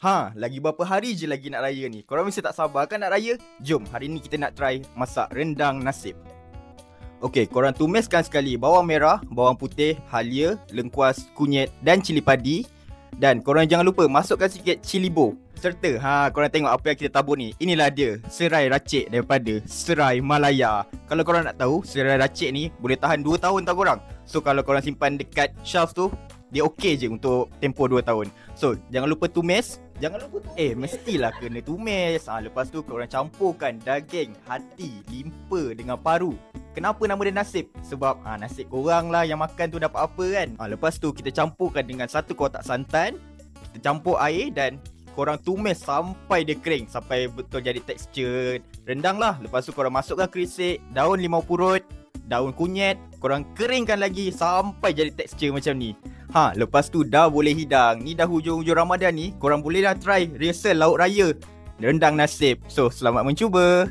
Lagi berapa hari je lagi nak raya ni? Korang mesti tak sabar kan nak raya? Jom, hari ni kita nak try masak rendang nasib. Okey, korang tumiskan sekali bawang merah, bawang putih, halia, lengkuas, kunyit dan cili padi. Dan korang jangan lupa masukkan sikit cili bo. Serta, korang tengok apa yang kita tabur ni. Inilah dia, serai racik daripada Serai Malaya. Kalau korang nak tahu, serai racik ni boleh tahan 2 tahun tau korang. So kalau korang simpan dekat shelf tu, dia okey je untuk tempoh 2 tahun. So, jangan lupa tumis. Mestilah kena tumis. Lepas tu korang campurkan daging, hati, limpa dengan paru. Kenapa nama dia nasib? Sebab nasib korang lah yang makan tu dapat apa kan. Lepas tu kita campurkan dengan 1 kotak santan. Kita campur air dan korang tumis sampai dia kering. Sampai betul jadi tekstur rendang lah. Lepas tu korang masukkan kerisik, daun limau purut, daun kunyit. Korang keringkan lagi sampai jadi tekstur macam ni. Lepas tu dah boleh hidang. Ni dah hujung-hujung Ramadan ni. Korang boleh dah try rehearsal lauk raya rendang nasib. So, selamat mencuba.